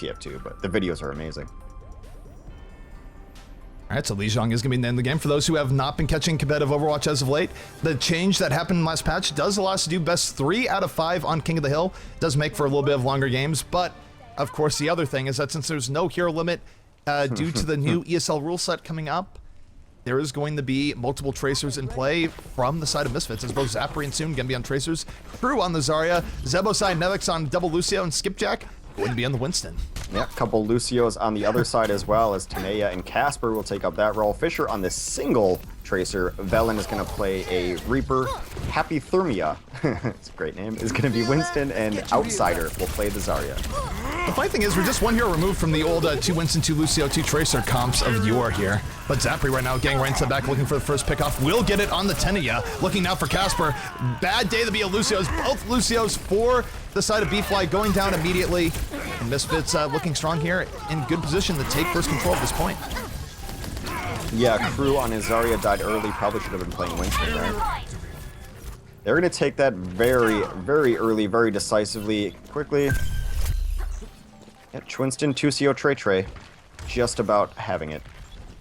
TF2, but the videos are amazing. All right, so Lijiang is going to be in the end of the game. For those who have not been catching competitive Overwatch as of late, the change that happened in last patch does allow us to do best 3 out of 5 on King of the Hill. It does make for a little bit of longer games, but of course the other thing is that since there's no hero limit due to the new ESL rule set coming up, there is going to be multiple Tracers in play from the side of Misfits, as both Zapri and Soon going to be on Tracers, Crew on the Zarya, Zebo side, Nevix on double Lucio, and Skipjack going to be on the Winston. Yeah, a couple Lucios on the other side as well, as Tanea and Casper will take up that role. Fisher on the single Tracer. Velen is going to play a Reaper. Happy Thermia, it's a great name, is going to be Winston, and Outsider will play the Zarya. The funny thing is, we're just one hero removed from the old 2 Winston, 2 Lucio, 2 Tracer comps of yore here. But Zapri right now getting right into the back, looking for the first pickoff. Will get it on the Tanea. Looking now for Casper. Bad day to be a Lucios. Both Lucios for the side of B.Fly going down immediately. And Misfits looking strong here, in good position to take first control at this point. Yeah, Crew on his Zarya died early. Probably should have been playing Winston, right? They're going to take that very, very early, very decisively, quickly. Yeah, Winston, 2 CO Trey. Just about having it.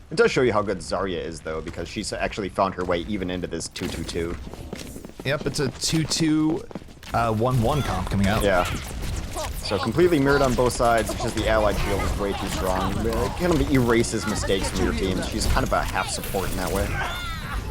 It does show you how good Zarya is, though, because she's actually found her way even into this 2-2-2. Yep, it's a 2-2, 1-1 comp coming out. Yeah. So completely mirrored on both sides. It's just the allied shield is way too strong. It kind of erases mistakes from your team. She's kind of a half support in that way.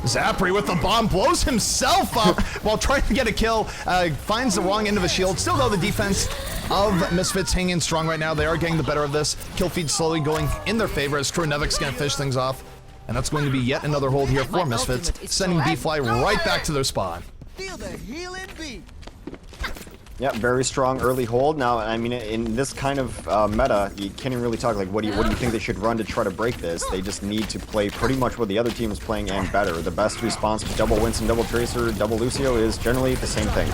Zapri with the bomb blows himself up while trying to get a kill. Finds the wrong end of a shield. Still though, the defense of Misfits hanging strong right now. They are getting the better of this. Kill feed slowly going in their favor as Crew Nevix going to finish things off. And that's going to be yet another hold here for Misfits, sending B.Fly right back to their spawn. Feel the healing beat. Yeah, very strong early hold. Now, I mean, in this kind of meta, you can't even really talk like, what do you think they should run to try to break this? They just need to play pretty much what the other team is playing and better. The best response to double Winston, double Tracer, double Lucio is generally the same thing.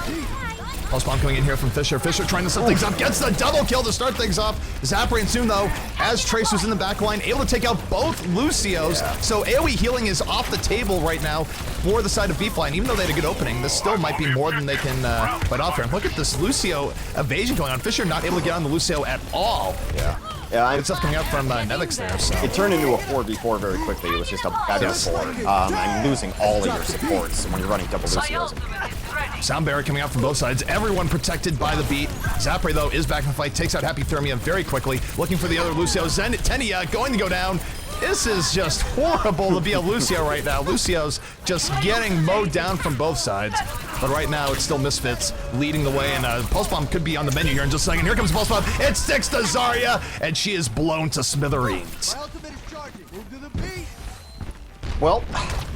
Pulse bomb coming in here from Fisher. Fisher trying to set things up, gets the double kill to start things off. Zapri and Soon, though, as Tracer's in the back line, able to take out both Lucios. Yeah. So AoE healing is off the table right now for the side of B.Fly. And even though they had a good opening, this still might be more than they can fight off here. And look at this Lucio evasion going on. Fisher not able to get on the Lucio at all. Yeah. Yeah, good stuff coming out from Nevix there. So it turned into a 4v4 very quickly. It was just a better 4. And losing all of your supports when you're running double Lucios. Sound barrier coming out from both sides. Everyone protected by the beat. Zapri, though, is back in the fight. Takes out Happy Thermia very quickly. Looking for the other Lucio. Tenia going to go down. This is just horrible to be a Lucio right now. Lucio's just getting mowed down from both sides. But right now, it's still Misfits leading the way. And Pulse Bomb could be on the menu here in just a second. Here comes Pulse Bomb. It sticks to Zarya, and she is blown to smithereens. Well,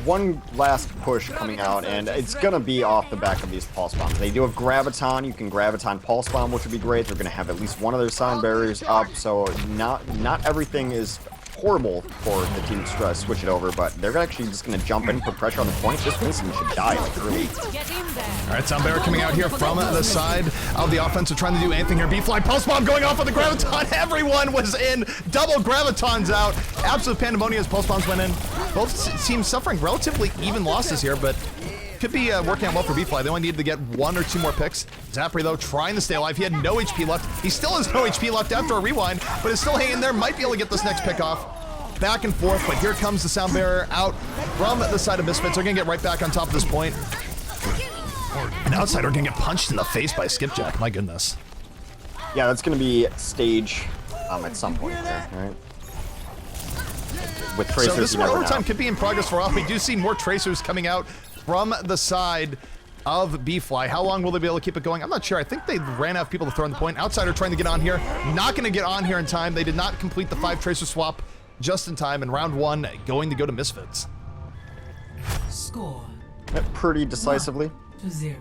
one last push coming out, and it's going to be off the back of these Pulse Bombs. They do have Graviton. You can Graviton Pulse Bomb, which would be great. They're going to have at least one of their sound barriers up, so not everything is horrible for the team to switch it over, but they're actually just going to jump in, put pressure on the point. This Winston should die like early. All right, sound barrier coming out here from the side of the offensive, trying to do anything here. B.Fly Pulse Bomb going off with the Graviton. Everyone was in. Double Gravitons out. Absolute pandemonium as Pulse Bombs went in. Both teams suffering relatively even losses here, but could be working out well for B.Fly. They only needed to get 1 or 2 more picks. Zapri, though, trying to stay alive. He had no HP left. He still has no HP left after a rewind, but is still hanging there. Might be able to get this next pick off. Back and forth, but here comes the sound barrier out from the side of Misfits. They're going to get right back on top of this point. An outsider going to get punched in the face by Skipjack. My goodness. Yeah, that's going to be stage at some point there, right? With Tracers, so this overtime could be in progress for a while. We do see more Tracers coming out from the side of B.Fly. How long will they be able to keep it going? I'm not sure. I think they ran out of people to throw in the point. Outsider trying to get on here. Not going to get on here in time. They did not complete the 5 Tracer swap just in time, and round 1 going to go to Misfits. Score. Pretty decisively. 1-0.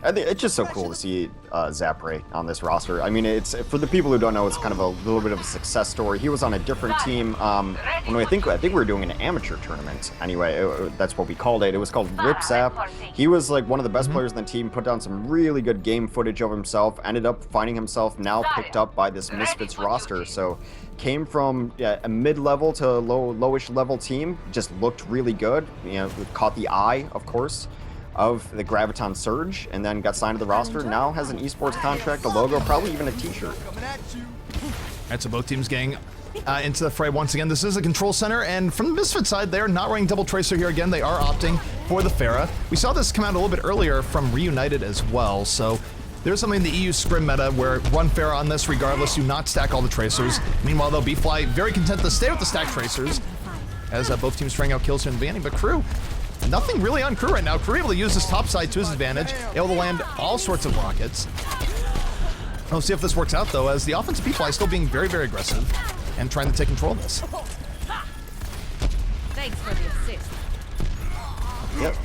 I think it's just so cool to see Zapri on this roster. I mean, it's for the people who don't know, it's kind of a little bit of a success story. He was on a different team. When I think we were doing an amateur tournament. Anyway, that's what we called it. It was called Rip Zap. He was like one of the best players in the team. Put down some really good game footage of himself. Ended up finding himself now picked up by this Misfits roster. So came from a mid-level to lowish level team. Just looked really good. You know, caught the eye, of course. of the Graviton Surge and then got signed to the roster. Now has an esports contract, a logo, probably even a t-shirt. Alright, so both teams getting into the fray once again. This is a control center, and from the Misfit side, they are not running double tracer here again. They are opting for the Pharah. We saw this come out a little bit earlier from Reunited as well, so there's something in the EU scrim meta where run Pharah on this regardless, do not stack all the tracers. Meanwhile, though, B.Fly very content to stay with the stack tracers as both teams trying out kills here in the beginning, but Crew, nothing really on Crew right now. Crew able to use this top side to his advantage, able to land all sorts of rockets. We'll see if this works out, though, as the offense of B.Fly is still being very, very aggressive and trying to take control of this. Thanks for the assist. Yep.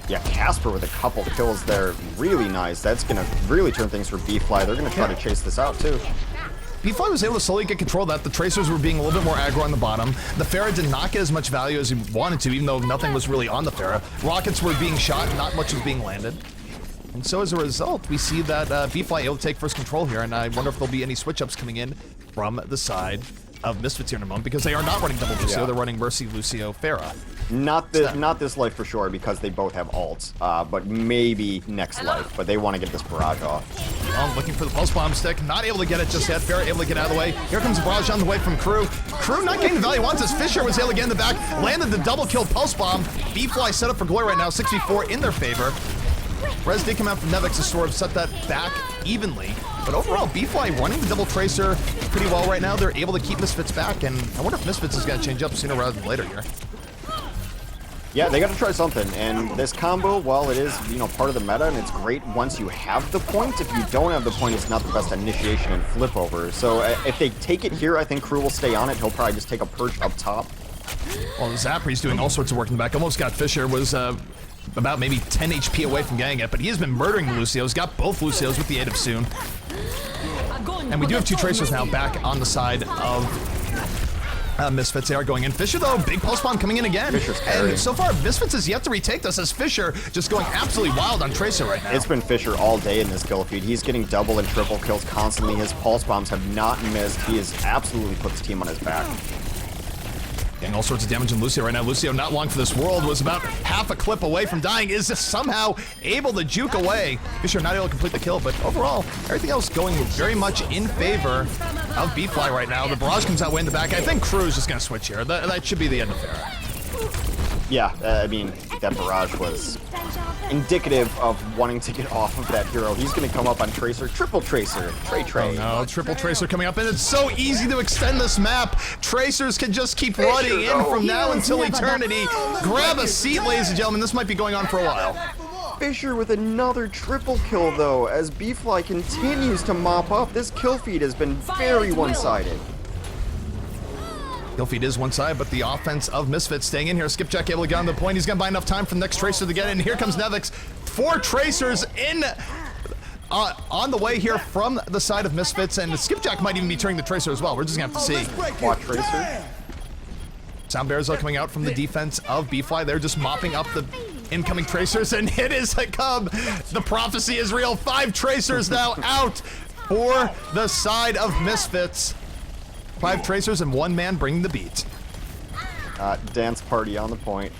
Yeah, Casper with a couple kills there. Really nice. That's going to really turn things for B.Fly. They're going to try to chase this out, too. B.Fly was able to slowly get control of that. The tracers were being a little bit more aggro on the bottom. The Pharah did not get as much value as he wanted to, even though nothing was really on the Pharah. Rockets were being shot, not much was being landed. And so as a result, we see that B.Fly able to take first control here, and I wonder if there'll be any switch-ups coming in from the side of Misfits here in a moment, because they are not running double Lucio, they're running Mercy, Lucio, Pharah. Not this life for sure, because they both have ults, but maybe next life, but they want to get this barrage off. Looking for the pulse bomb stick, not able to get it just yet. Pharah able to get out of the way. Here comes the barrage on the way from Crew. Crew not getting the value he wants as Fisher was able to get in the back, landed the double kill pulse bomb. B.Fly set up for Glory right now, 6v4 in their favor. Rez did come out from Nevix to sort of set that back evenly, but overall, B.Fly running the double tracer pretty well right now. They're able to keep Misfits back, and I wonder if Misfits is going to change up sooner rather than later here. Yeah, they got to try something, and this combo, while it is, part of the meta, and it's great once you have the point, if you don't have the point, it's not the best initiation and flip over. So if they take it here, I think Crew will stay on it. He'll probably just take a perch up top. Well, Zapri's doing all sorts of work in the back. Almost got Fisher, was about maybe 10 HP away from getting it, but he has been murdering the Lucios. Got both Lucios with the aid of Soon. And we do have two tracers now back on the side of Misfits. They are going in. Fisher, though, big pulse bomb coming in again. Fisher's carrying. And so far, Misfits has yet to retake this as Fisher just going absolutely wild on Tracer right now. It's been Fisher all day in this kill feed. He's getting double and triple kills constantly. His pulse bombs have not missed. He has absolutely put his team on his back. Getting all sorts of damage on Lucio right now. Lucio, not long for this world, was about half a clip away from dying. Is somehow able to juke away. Fisher not able to complete the kill, but overall, everything else going very much in favor of B.Fly right now. The barrage comes out way in the back. I think Crew is just going to switch here. That should be the end of Pharah. Yeah, I mean, that barrage was indicative of wanting to get off of that hero. He's going to come up on Tracer, triple Tracer, Trey. Oh no, triple Tracer coming up, and it's so easy to extend this map. Tracers can just keep running in from now until eternity. Grab a seat, ladies and gentlemen. This might be going on for a while. Fisher with another triple kill, though, as B.Fly continues to mop up. This kill feed has been very one-sided. Kill feed is one side, but the offense of Misfits staying in here. Skipjack able to get on the point. He's going to buy enough time for the next Tracer to get in. Here comes Nevix. 4 Tracers in on the way here from the side of Misfits, and Skipjack might even be turning the Tracer as well. We're just going to have to see. Watch Tracer. Sound Bears are coming out from the defense of B.Fly. They're just mopping up the incoming Tracers, and it is a cub. The prophecy is real. 5 Tracers now out for the side of Misfits. 5 Tracers and 1 man bringing the beat. Dance party on the point.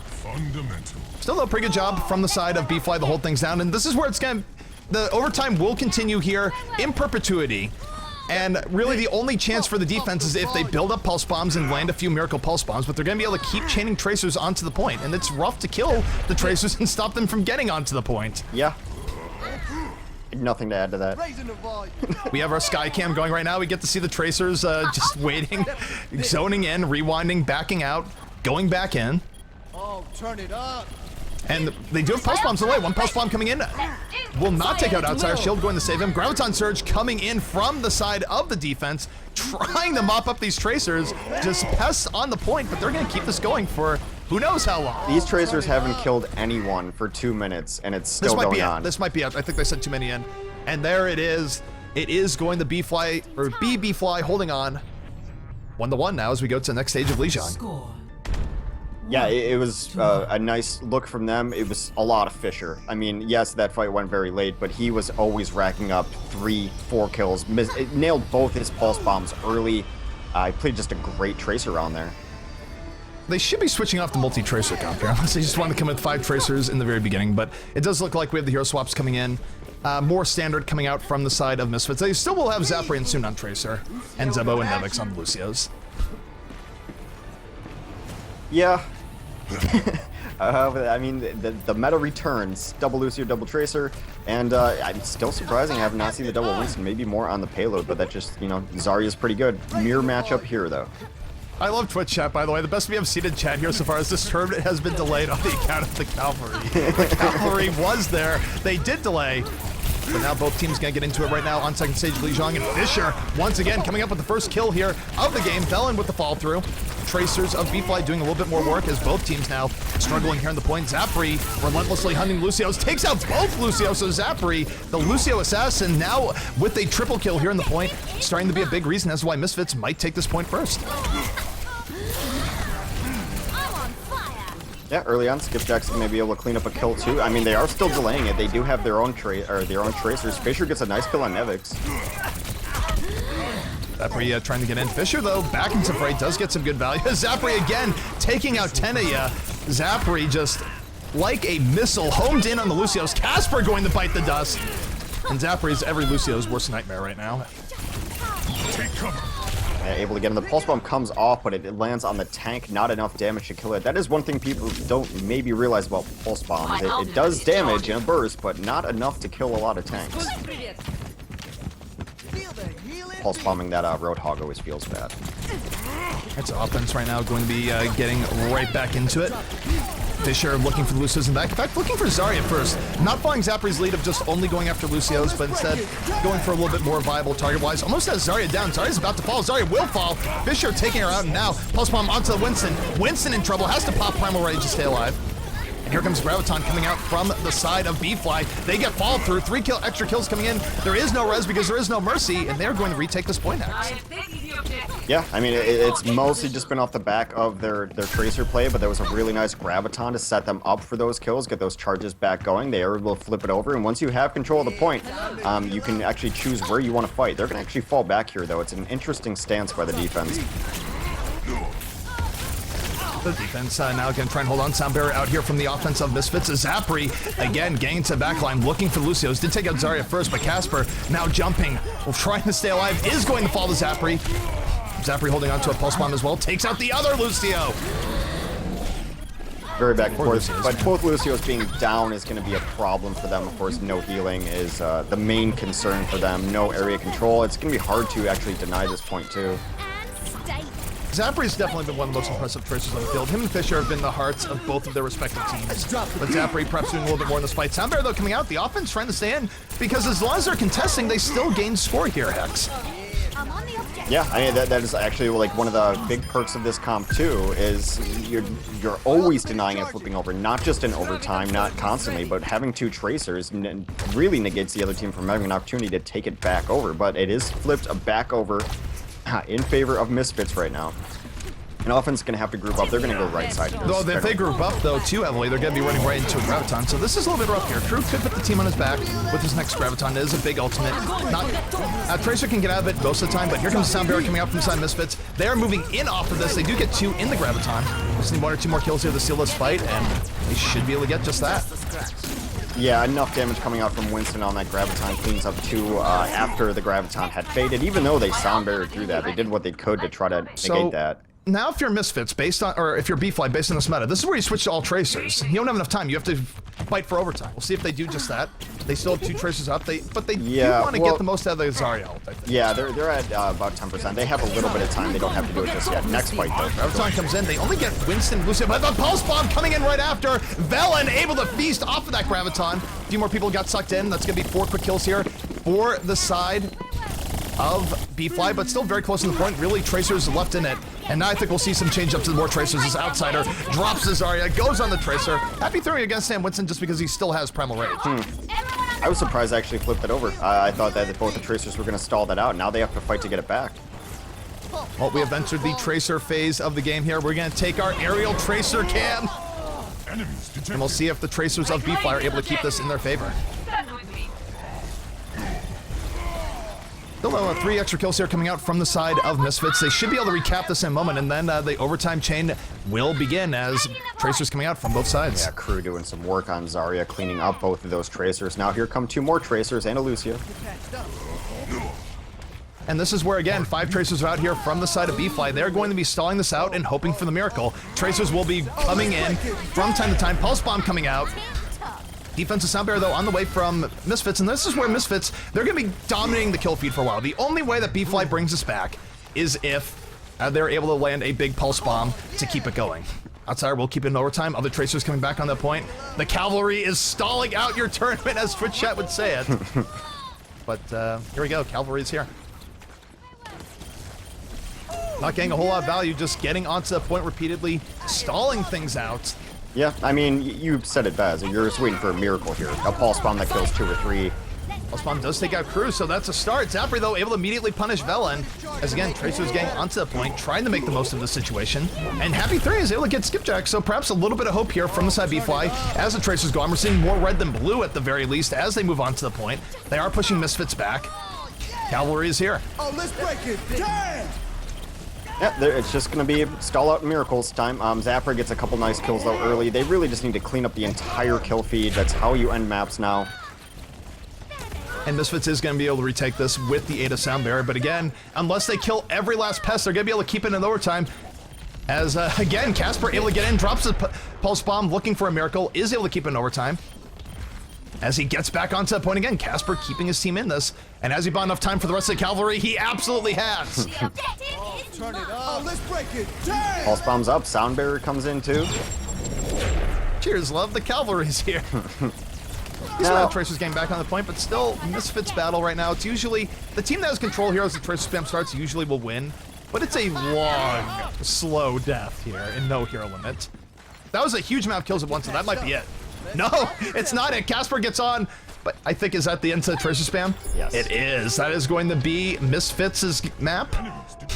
Fundamental. Still a pretty good job from the side of B.Fly to hold things down, and this is where it's going to... The overtime will continue here in perpetuity, and really the only chance for the defense is if they build up pulse bombs and land a few miracle pulse bombs, but they're going to be able to keep chaining Tracers onto the point, and it's rough to kill the Tracers and stop them from getting onto the point. Yeah. Nothing to add to that. We have our sky cam going right now. We get to see the Tracers just waiting, zoning in, rewinding, backing out, going back in. Oh, turn it up. And they do have pulse bombs on the way. 1 pulse bomb coming in. Will not take out Outsider. Shield going to save him. Graviton Surge coming in from the side of the defense, trying to mop up these Tracers. Just pests on the point, but they're going to keep this going for who knows how long. These Tracers haven't killed anyone for 2 minutes, and it's still going on. This might be it. I think they sent too many in. And there it is. It is going to B.Fly, or B.Fly holding on. 1-1 now as we go to the next stage of Lijiang. Score. Yeah, it was a nice look from them. It was a lot of Fisher. I mean, yes, that fight went very late, but he was always racking up 3-4 kills. It nailed both his pulse bombs early. He played just a great Tracer on there. They should be switching off the multi-tracer comp here, unless they just want to come with 5 tracers in the very beginning, but it does look like we have the hero swaps coming in. More standard coming out from the side of Misfits. They still will have Zapri and soon on Tracer, and Zebo and Nevix on Lucio's. Yeah. I mean, the meta returns. Double Lucio, double Tracer, and I'm still surprising I have not seen the double Winston. Maybe more on the payload, but that just, you know, Zarya's pretty good. Mirror matchup here, though. I love Twitch chat, by the way. The best we have seen in chat here so far is this tournament has been delayed on the account of the Cavalry. The Cavalry was there. They did delay. But now both teams gonna get into it right now on second stage. Lijiang and Fisher once again coming up with the first kill here of the game. Velen with the fall through. Tracers of B.Fly doing a little bit more work as both teams now struggling here in the point. Zapri relentlessly hunting Lucios, takes out both Lucios. So Zapri, the Lucio assassin, now with a triple kill here in the point, starting to be a big reason as to why Misfits might take this point first. Yeah, early on, Skipjack's may be able to clean up a kill too. I mean, they are still delaying it. They do have their own tracers. Fisher gets a nice kill on Nevix. Zapri trying to get in. Fisher, though, back into fray, does get some good value. Zapri again taking out Tenaya. Zapri just like a missile homed in on the Lucios. Casper going to bite the dust. And Zapri's every Lucio's worst nightmare right now. Take cover. Able to get in. The pulse bomb comes off, but it lands on the tank. Not enough damage to kill it. That is one thing people don't maybe realize about pulse bombs. It does damage in a burst, but not enough to kill a lot of tanks. Pulse bombing that Roadhog always feels bad. It's offense right now, going to be getting right back into it. Fisher looking for the Lucios in the back. In fact, looking for Zarya first. Not following Zapri's lead of just only going after Lucios, but instead going for a little bit more viable target-wise. Almost has Zarya down. Zarya's about to fall. Zarya will fall. Fisher taking her out, and now pulse bomb onto Winston. Winston in trouble. Has to pop Primal Rage to stay alive. And here comes Graviton coming out from the side of B.Fly. They get fall through. 3 extra kills coming in. There is no res because there is no mercy, and they're going to retake this point next. Yeah, I mean, it's mostly just been off the back of their Tracer play, but there was a really nice Graviton to set them up for those kills, get those charges back going. They are able to flip it over, and once you have control of the point, you can actually choose where you want to fight. They're going to actually fall back here, though. It's an interesting stance by the defense. The defense now going to try and hold on. Sound barrier out here from the offense of Misfits. Zapri again getting to backline, looking for Lucios. Did take out Zarya first, but Casper now jumping, trying to stay alive, is going to fall to Zapri. Zapri holding on to a pulse bomb as well, takes out the other Lucio. Very back and forth, but both Lucios being down is going to be a problem for them. Of course, no healing is the main concern for them. No area control. It's going to be hard to actually deny this point too. Zapri's definitely been one of the most impressive tracers on the field. Him and Fisher have been the hearts of both of their respective teams. But Zapri perhaps doing a little bit more in this fight. Soundbear, though, coming out. The offense trying to stay in, because as long as they're contesting, they still gain score here, Hex. Yeah, I mean, that is actually like one of the big perks of this comp too, is you're always denying it flipping over, not just in overtime, not constantly, but having 2 tracers really negates the other team from having an opportunity to take it back over. But it is flipped back over in favor of Misfits right now. And offense is going to have to group up. They're going to go right side. Though if they group up, though, too heavily, they're going to be running right into a Graviton. So this is a little bit rough here. Crew could put the team on his back with his next Graviton. It is a big ultimate. Tracer can get out of it most of the time, but here comes Sound Barrier coming out from side Misfits. They are moving in off of this. They do get 2 in the Graviton. Just need 1 or 2 more kills here to seal this fight, and they should be able to get just that. Yeah, enough damage coming out from Winston on that Graviton cleans up too after the Graviton had faded. Even though they Sound Barrier through that, they did what they could to try to negate that. Now, if you're Misfits, or if you're B.Fly based on this meta, this is where you switch to all Tracers. You don't have enough time. You have to fight for overtime. We'll see if they do just that. They still have 2 Tracers up, but they do want to get the most out of the Zarya ult, I think. Yeah, they're at about 10%. They have a little bit of time. They don't have to do it just yet. Next fight, though. Graviton comes in. They only get Winston, Lucio, but the Pulse Bomb coming in right after. Velen able to feast off of that Graviton. A few more people got sucked in. That's going to be 4 quick kills here for the side of B.Fly, but still very close to the point. Really, Tracers left in it. And now I think we'll see some change up to the more Tracers as Outsider drops the Zarya, goes on the Tracer. Happy throwing against Sam Winston just because he still has Primal Rage. I was surprised I actually flipped it over. I thought that both the Tracers were going to stall that out. Now they have to fight to get it back. Well, we have entered the Tracer phase of the game here. We're going to take our aerial Tracer cam. And we'll see if the Tracers of B.Fly are able to keep this in their favor. Still 3 extra kills here coming out from the side of Misfits. They should be able to recap this in a moment, and then the overtime chain will begin as Tracers coming out from both sides. Yeah, Crew doing some work on Zarya, cleaning up both of those Tracers. Now here come 2 more Tracers and a Lucio. And this is where, again, 5 Tracers are out here from the side of B.Fly. They're going to be stalling this out and hoping for the miracle. Tracers will be coming in from time to time. Pulse Bomb coming out. Defensive Sound Barrier, though, on the way from Misfits. And this is where Misfits, they're going to be dominating the kill feed for a while. The only way that B.Fly brings us back is if they're able to land a big Pulse Bomb to keep it going. Outsider will keep it in overtime. Other Tracers coming back on that point. The Cavalry is stalling out your tournament, as Twitch chat would say it. But here we go. Cavalry is here. Not getting a whole lot of value, just getting onto the point repeatedly, stalling things out. Yeah, I mean, you said it best. You're just waiting for a miracle here. A Pulse Bomb that kills 2 or 3. Pulse Bomb does take out Crew, so that's a start. Zapri, though, able to immediately punish Velen, as again, Tracer's getting onto the point, trying to make the most of the situation. And Happy 3 is able to get Skipjack, so perhaps a little bit of hope here from the side B.Fly as the Tracers go on. We're seeing more red than blue at the very least as they move on to the point. They are pushing Misfits back. Cavalry is here. Oh, let's break it. Damn! Yeah, it's just going to be stall out miracles time. Zapper gets a couple nice kills though early. They really just need to clean up the entire kill feed. That's how you end maps now. And Misfits is going to be able to retake this with the aid of Sound Barrier. But again, unless they kill every last pest, they're going to be able to keep it in overtime. As, again, Casper able to get in, drops the Pulse Bomb, looking for a miracle, is able to keep it in overtime. As he gets back onto that point again, Casper keeping his team in this. And has he bought enough time for the rest of the Cavalry? He absolutely has. Turn it up. Oh, let's break it. Damn! Pulse Bomb's up. Sound Barrier comes in too. Cheers, love. The Cavalry's here. These are Tracers getting back on the point, but still, Misfits battle right now. It's usually, the team that has control here as the Tracer spam starts usually will win. But it's a long, slow death here and no hero limit. That was a huge amount of kills at once, so that might be it. No, it's not it. Casper gets on, but I think, is that the end to the Tracer spam? Yes. It is. That is going to be Misfits' map,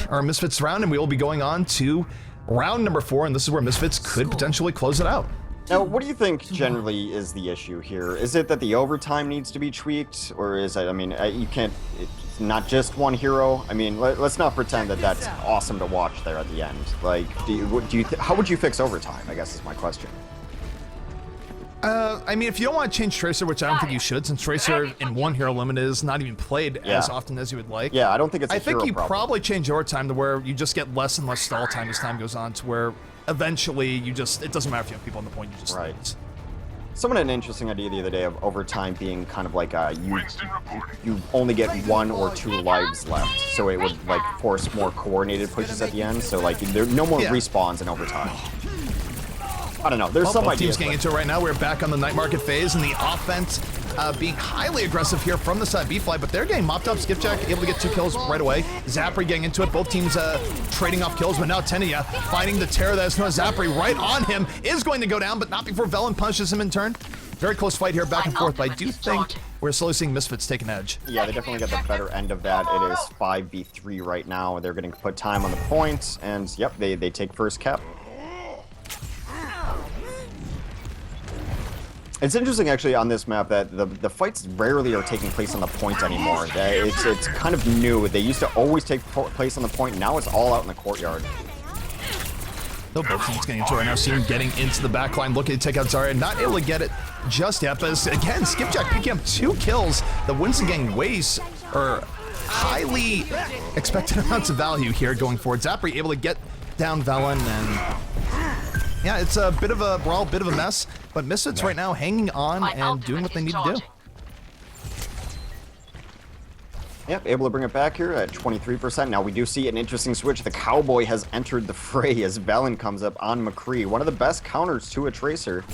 or Misfits round, and we will be going on to round number 4, and this is where Misfits could potentially close it out. Now, what do you think generally is the issue here? Is it that the overtime needs to be tweaked, or is it, I mean, you can't, it's not just one hero. I mean, let's not pretend that that's awesome to watch there at the end. Like, how would you fix overtime, I guess is my question. I mean, if you don't want to change Tracer, which I don't think you should, since Tracer in one hero limit is not even played as often as you would like. Yeah, I don't think it's a hero problem. I think you probably change overtime to where you just get less and less stall time as time goes on, to where eventually you just, it doesn't matter if you have people on the point, you just lose. Someone had an interesting idea the other day of overtime being kind of like you only get 1 or 2 lives left, so it would like force more coordinated pushes at the end. So like there no more respawns in overtime. I don't know. There's some ideas. Teams getting into it right now. We're back on the night market phase, and the offense being highly aggressive here from the side B.Fly, but they're getting mopped up. Skipjack able to get 2 kills right away. Zapri getting into it. Both teams trading off kills, but now Tenia finding the terror that is known as Zapri right on him is going to go down, but not before Velen punishes him in turn. Very close fight here, back and forth, but I do think we're slowly seeing Misfits take an edge. Yeah, they definitely got the better end of that. It is 5v3 right now. They're going to put time on the point, and yep, they take first cap. It's interesting, actually, on this map that the fights rarely are taking place on the point anymore. It's kind of new. They used to always take place on the point. Now it's all out in the courtyard. Both teams getting into it right now. See him getting into the backline, looking to take out Zarya. Not able to get it just yet, but again, Skipjack picking up 2 kills. The Winston gang wastes, or highly expected amounts of value here going forward. Zapri able to get down Velen, and yeah, it's a bit of a brawl, bit of a mess, but Misfits right now hanging on and doing what they need to do. Yep, able to bring it back here at 23%. Now we do see an interesting switch. The Cowboy has entered the fray as Velen comes up on McCree. One of the best counters to a Tracer.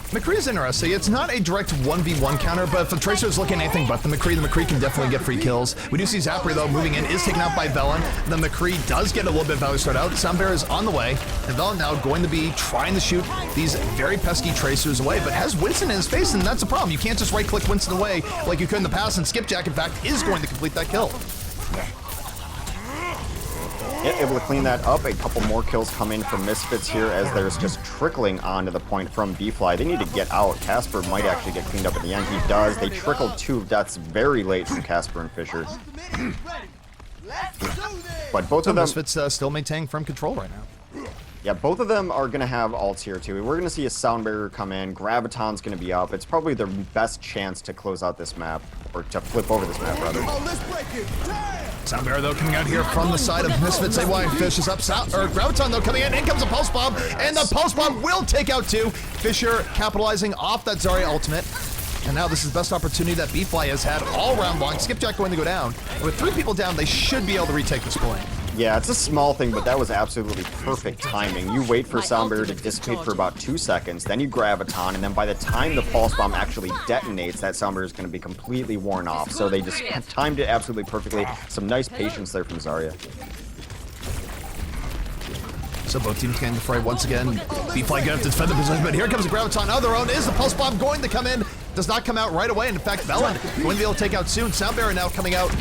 McCree is interesting. It's not a direct 1v1 counter, but if the Tracer is looking at anything but the McCree can definitely get free kills. We do see Zapri, though, moving in, is taken out by Velen. The McCree does get a little bit of value start out. Soundbear is on the way, and Velen now going to be trying to shoot these very pesky Tracers away, but has Winston in his face, and that's a problem. You can't just right-click Winston away like you could in the past, and Skipjack, in fact, is going to complete that kill. able to clean that up. A couple more kills come in from Misfits here as there's just trickling onto the point from B.Fly. They need to get out. Casper might actually get cleaned up at the end. He does. They trickled 2 deaths very late from Casper and Fisher. But both of them... Misfits still maintaining firm control right now. Yeah, both of them are going to have ults here, too. We're going to see a Sound Barrier come in. Graviton's going to be up. It's probably their best chance to close out this map, or to flip over this map, rather. Oh, let's break it. Damn! Sound Barrier, though, coming out here from the side of Misfits. AY Fish is up. Graviton, though, coming in. In comes a Pulse Bomb, and the Pulse Bomb will take out 2. Fisher capitalizing off that Zarya ultimate. And now this is the best opportunity that B.Fly has had all round long. Skipjack going to go down. With 3 people down, they should be able to retake this point. Yeah, it's a small thing, but that was absolutely perfect timing. You wait for Sound Barrier to dissipate for about 2 seconds, then you Graviton, and then by the time the Pulse Bomb actually detonates, that Sound Barrier is going to be completely worn off. So they just timed it absolutely perfectly. Some nice patience there from Zarya. So both teams getting the fray once again. B.Fly going to defend the position, but here comes a Graviton of their own. Is the Pulse Bomb going to come in? Does not come out right away. And in fact, Velen going to be able to take out soon. Sound Barrier now coming out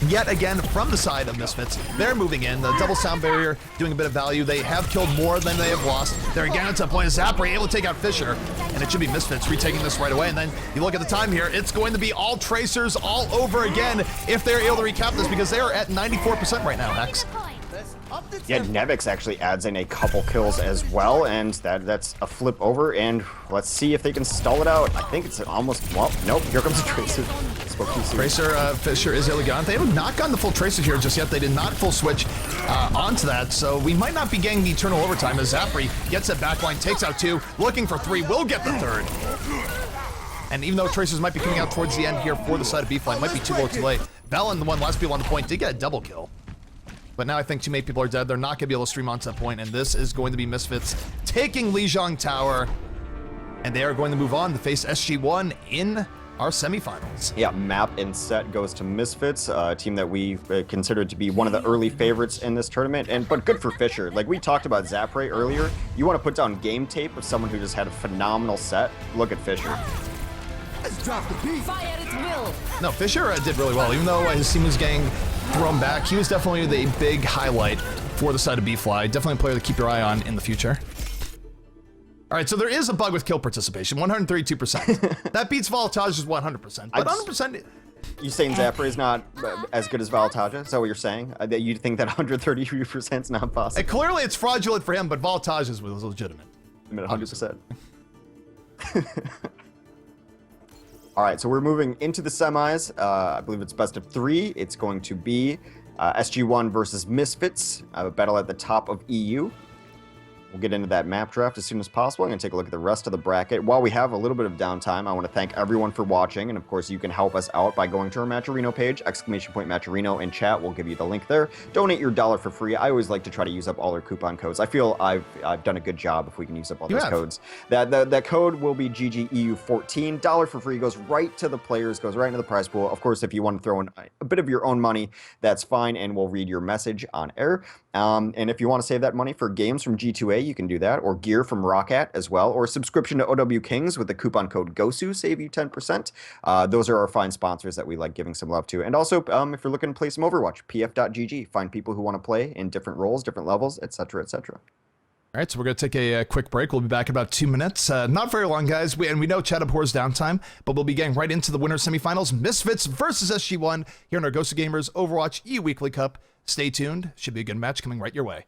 yet again from the side of Misfits. They're moving in. The double Sound Barrier doing a bit of value. They have killed more than they have lost. They're again at some point. Zapre able to take out Fisher, and it should be Misfits retaking this right away. And then you look at the time here, it's going to be all Tracers all over again if they're able to recap this, because they are at 94% right now, Hex. Yeah, Nevix actually adds in a couple kills as well, and that's a flip over, and let's see if they can stall it out. I think it's almost, well, nope, here comes a Tracer. Spoke too soon. Tracer, Fisher is elegant. They haven't not gotten the full Tracer here just yet. They did not full switch onto that, so we might not be getting the Eternal Overtime as Zapri gets that backline, takes out 2, looking for 3, will get the 3rd. And even though Tracers might be coming out towards the end here for the side of B.Fly, might be too low too late. Velen, the one last people on the point, did get a double kill. But now I think too many people are dead. They're not going to be able to stream onto that point, and this is going to be Misfits taking Lijiang Tower, and they are going to move on to face SG1 in our semifinals. Yeah, map and set goes to Misfits, a team that we considered to be one of the early favorites in this tournament, but good for Fisher. Like we talked about Zapre earlier, you want to put down game tape of someone who just had a phenomenal set. Look at Fisher. Let's drop the beat. Fire at will. No, Fisher did really well. Even though his team was getting thrown back, he was definitely the big highlight for the side of B.Fly. Definitely a player to keep your eye on in the future. All right, so there is a bug with kill participation, 132%. That beats Voltage's 100%, but 100%... You saying Zapre is not as good as Voltage? Is that what you're saying? That you think that 133% is not possible? Clearly it's fraudulent for him, but Voltage's was legitimate. I mean, 100%. All right, so we're moving into the semis. I believe it's best of 3. It's going to be SG1 versus Misfits, a battle at the top of EU. We'll get into that map draft as soon as possible. I'm going to take a look at the rest of the bracket. While we have a little bit of downtime, I want to thank everyone for watching. And of course, you can help us out by going to our Matcherino page, !Matcherino in chat. We'll give you the link there. Donate your $1 for free. I always like to try to use up all our coupon codes. I feel I've done a good job if we can use up all those codes. That code will be GGEU14. $1 for free goes right to the players, goes right into the prize pool. Of course, if you want to throw in a bit of your own money, that's fine, and we'll read your message on air. And if you want to save that money for games from G2A, you can do that, or gear from Roccat as well, or subscription to OW Kings with the coupon code GOSU, save you 10%. Those are our fine sponsors that we like giving some love to. And also, if you're looking to play some Overwatch, pf.gg, find people who want to play in different roles, different levels, etc., etc. All right, so we're going to take a quick break. We'll be back in about 2 minutes. Not very long, guys. And we know chat abhors downtime, but we'll be getting right into the winner semifinals. Misfits versus SG1 here in our GosuGamers Overwatch EU Weekly Cup. Stay tuned. Should be a good match coming right your way.